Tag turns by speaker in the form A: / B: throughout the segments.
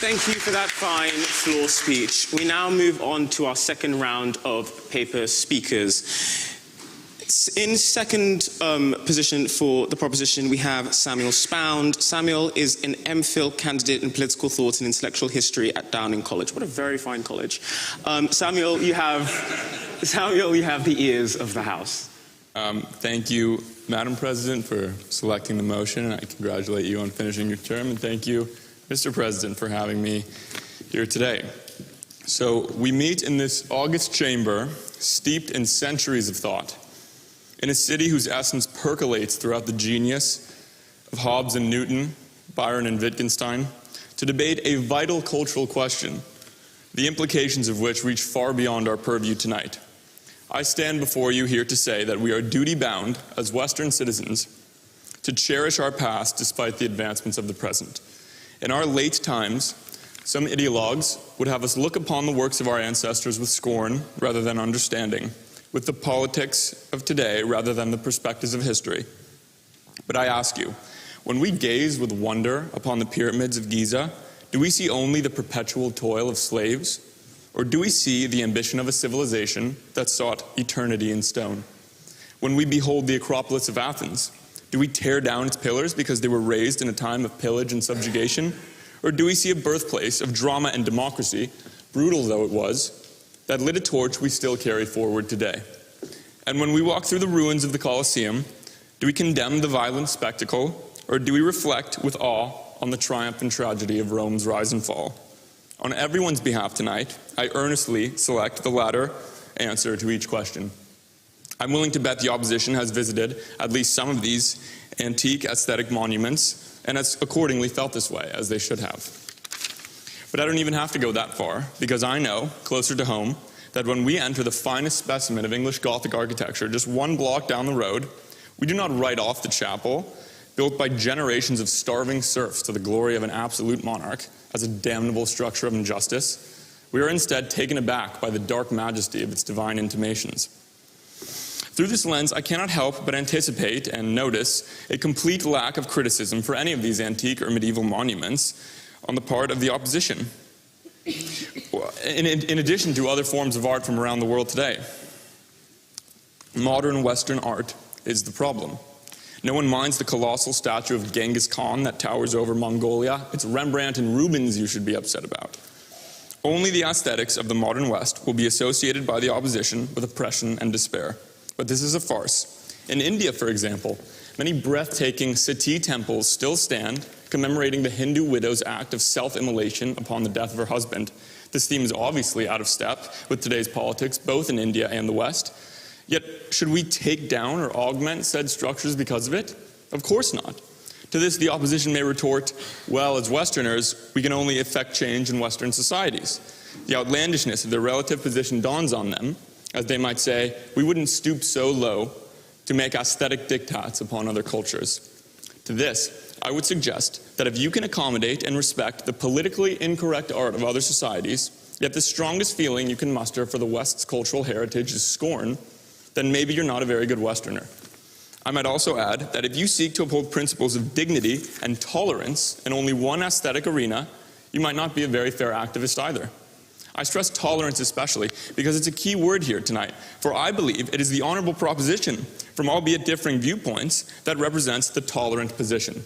A: Thank you for that fine floor speech. We now move on to our second round of paper speakers. In second position for the proposition, we have Samuel Spound. Samuel is an MPhil candidate in political thought and intellectual history at Downing College. What a very fine college. Samuel, you have the ears of the House.
B: Thank you, Madam President, for selecting the motion, and I congratulate you on finishing your term, and thank you, Mr. President, for having me here today. So we meet in this august chamber, steeped in centuries of thought, in a city whose essence percolates throughout the genius of Hobbes and Newton, Byron and Wittgenstein, to debate a vital cultural question, the implications of which reach far beyond our purview tonight. I stand before you here to say that we are duty-bound as Western citizens to cherish our past despite the advancements of the present. In our late times, some ideologues would have us look upon the works of our ancestors with scorn rather than understanding, with the politics of today rather than the perspectives of history. But I ask you, when we gaze with wonder upon the pyramids of Giza, do we see only the perpetual toil of slaves? Or do we see the ambition of a civilization that sought eternity in stone? When we behold the Acropolis of Athens, do we tear down its pillars because they were raised in a time of pillage and subjugation? Or do we see a birthplace of drama and democracy, brutal though it was, that lit a torch we still carry forward today? And when we walk through the ruins of the Colosseum, do we condemn the violent spectacle, or do we reflect with awe on the triumph and tragedy of Rome's rise and fall? On everyone's behalf tonight, I earnestly select the latter answer to each question. I'm willing to bet the opposition has visited at least some of these antique aesthetic monuments and has accordingly felt this way, as they should have. But I don't even have to go that far, because I know, closer to home, that when we enter the finest specimen of English Gothic architecture just one block down the road, we do not write off the chapel, built by generations of starving serfs to the glory of an absolute monarch, as a damnable structure of injustice. We are instead taken aback by the dark majesty of its divine intimations. Through this lens, I cannot help but anticipate and notice a complete lack of criticism for any of these antique or medieval monuments on the part of the opposition, in addition to other forms of art from around the world today. Modern Western art is the problem. No one minds the colossal statue of Genghis Khan that towers over Mongolia. It's Rembrandt and Rubens you should be upset about. Only the aesthetics of the modern West will be associated by the opposition with oppression and despair. But this is a farce. In India, for example, many breathtaking Sati temples still stand, commemorating the Hindu widow's act of self-immolation upon the death of her husband. This theme is obviously out of step with today's politics, both in India and the West. Yet, should we take down or augment said structures because of it? Of course not. To this, the opposition may retort, well, as Westerners, we can only effect change in Western societies. The outlandishness of their relative position dawns on them, as they might say, we wouldn't stoop so low to make aesthetic diktats upon other cultures. To this, I would suggest that if you can accommodate and respect the politically incorrect art of other societies, yet the strongest feeling you can muster for the West's cultural heritage is scorn, then maybe you're not a very good Westerner. I might also add that if you seek to uphold principles of dignity and tolerance in only one aesthetic arena, you might not be a very fair activist either. I stress tolerance especially because it's a key word here tonight, for I believe it is the honorable proposition, from albeit differing viewpoints, that represents the tolerant position.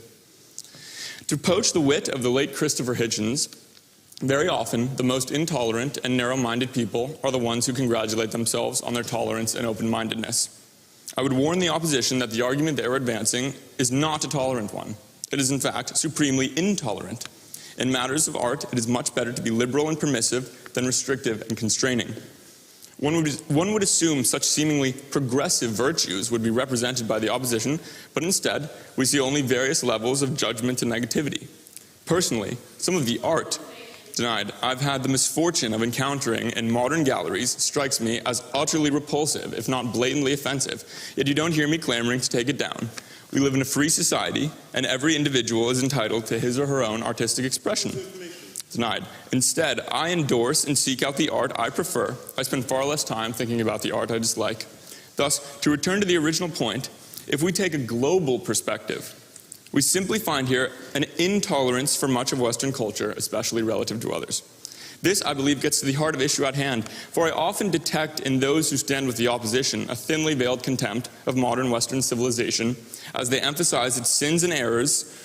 B: To poach the wit of the late Christopher Hitchens, very often the most intolerant and narrow-minded people are the ones who congratulate themselves on their tolerance and open-mindedness. I would warn the opposition that the argument they are advancing is not a tolerant one. It is in fact supremely intolerant. In matters of art, it is much better to be liberal and permissive than restrictive and constraining. One would assume such seemingly progressive virtues would be represented by the opposition, but instead, we see only various levels of judgment and negativity. Personally, some of the art denied I've had the misfortune of encountering in modern galleries strikes me as utterly repulsive, if not blatantly offensive, yet you don't hear me clamoring to take it down. We live in a free society, and every individual is entitled to his or her own artistic expression. Denied. Instead, I endorse and seek out the art I prefer. I spend far less time thinking about the art I dislike. Thus, to return to the original point, if we take a global perspective, We simply find here an intolerance for much of Western culture, especially relative to others. This, I believe, gets to the heart of issue at hand, for I often detect in those who stand with the opposition a thinly veiled contempt of modern Western civilization as they emphasize its sins and errors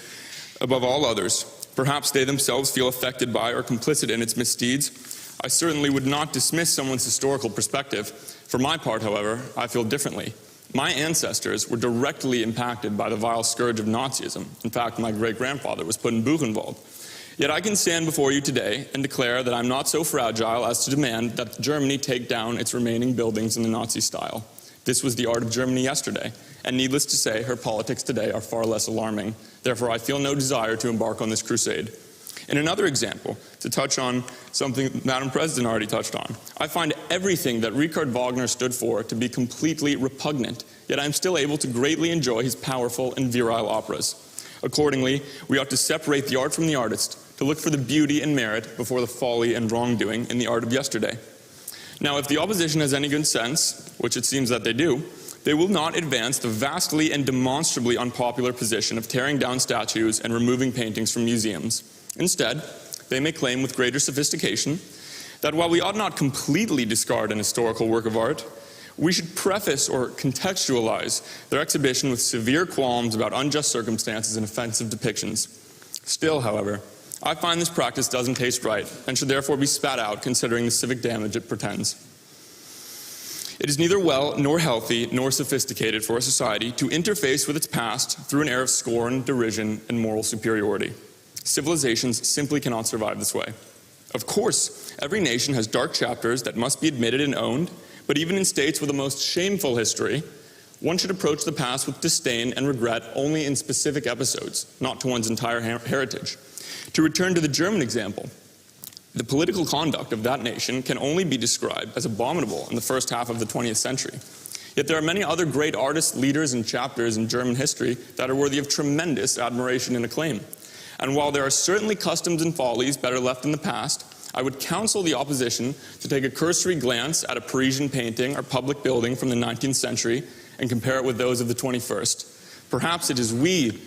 B: above all others. Perhaps they themselves feel affected by or complicit in its misdeeds. I certainly would not dismiss someone's historical perspective. For my part, however, I feel differently. My ancestors were directly impacted by the vile scourge of Nazism. In fact, my great-grandfather was put in Buchenwald. Yet I can stand before you today and declare that I'm not so fragile as to demand that Germany take down its remaining buildings in the Nazi style. This was the art of Germany yesterday, and needless to say, her politics today are far less alarming. Therefore, I feel no desire to embark on this crusade. In another example, to touch on something Madam President already touched on, I find everything that Richard Wagner stood for to be completely repugnant, yet I'm still able to greatly enjoy his powerful and virile operas. Accordingly, we ought to separate the art from the artist, to look for the beauty and merit before the folly and wrongdoing in the art of yesterday. Now, if the opposition has any good sense, which it seems that they do, they will not advance the vastly and demonstrably unpopular position of tearing down statues and removing paintings from museums. Instead, they may claim with greater sophistication that while we ought not completely discard an historical work of art, we should preface or contextualize their exhibition with severe qualms about unjust circumstances and offensive depictions. Still, however, I find this practice doesn't taste right and should therefore be spat out considering the civic damage it portends. It is neither well nor healthy nor sophisticated for a society to interface with its past through an air of scorn, derision, and moral superiority. Civilizations simply cannot survive this way. Of course, every nation has dark chapters that must be admitted and owned, but even in states with the most shameful history, one should approach the past with disdain and regret only in specific episodes, not to one's entire heritage. To return to the German example, the political conduct of that nation can only be described as abominable in the first half of the 20th century. Yet there are many other great artists, leaders, and chapters in German history that are worthy of tremendous admiration and acclaim. And while there are certainly customs and follies better left in the past, I would counsel the opposition to take a cursory glance at a Parisian painting or public building from the 19th century and compare it with those of the 21st. Perhaps it is we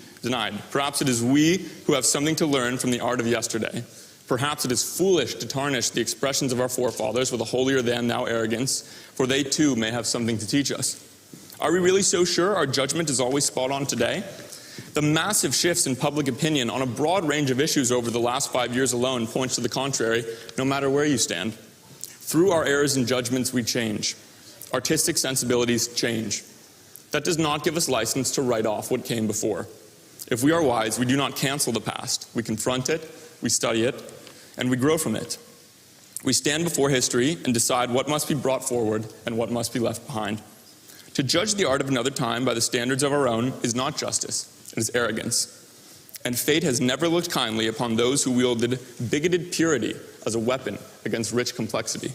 B: who have something to learn from the art of yesterday. Perhaps it is foolish to tarnish the expressions of our forefathers with a holier-than-thou arrogance, for they too may have something to teach us. Are we really so sure our judgment is always spot on today? The massive shifts in public opinion on a broad range of issues over the last 5 years alone points to the contrary, no matter where you stand. Through our errors and judgments, we change. Artistic sensibilities change. That does not give us license to write off what came before. If we are wise, we do not cancel the past. We confront it, we study it, and we grow from it. We stand before history and decide what must be brought forward and what must be left behind. To judge the art of another time by the standards of our own is not justice, it is arrogance. And fate has never looked kindly upon those who wielded bigoted purity as a weapon against rich complexity.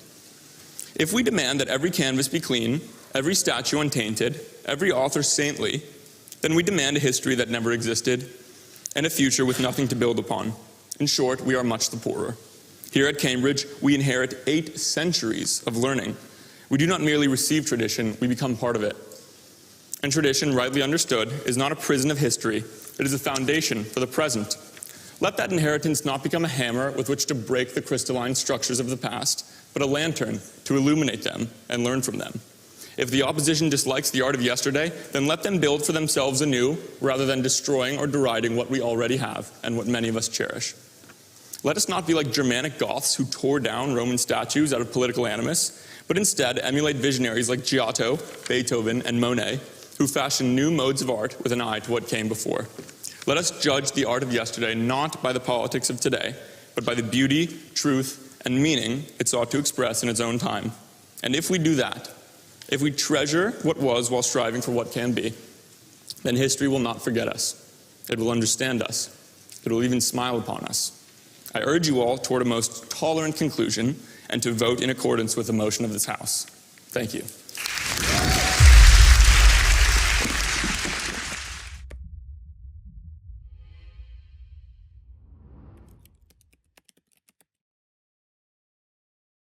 B: If we demand that every canvas be clean, every statue untainted, every author saintly, then we demand a history that never existed and a future with nothing to build upon. In short, we are much the poorer. Here at Cambridge, we inherit 8 centuries of learning. We do not merely receive tradition, we become part of it. And tradition, rightly understood, is not a prison of history, it is a foundation for the present. Let that inheritance not become a hammer with which to break the crystalline structures of the past, but a lantern to illuminate them and learn from them. If the opposition dislikes the art of yesterday, then let them build for themselves anew, rather than destroying or deriding what we already have and what many of us cherish. Let us not be like Germanic Goths who tore down Roman statues out of political animus, but instead emulate visionaries like Giotto, Beethoven, and Monet, who fashioned new modes of art with an eye to what came before. Let us judge the art of yesterday not by the politics of today, but by the beauty, truth, and meaning it sought to express in its own time. And if we do that, if we treasure what was while striving for what can be, then history will not forget us. It will understand us. It will even smile upon us. I urge you all toward a most tolerant conclusion and to vote in accordance with the motion of this House. Thank you.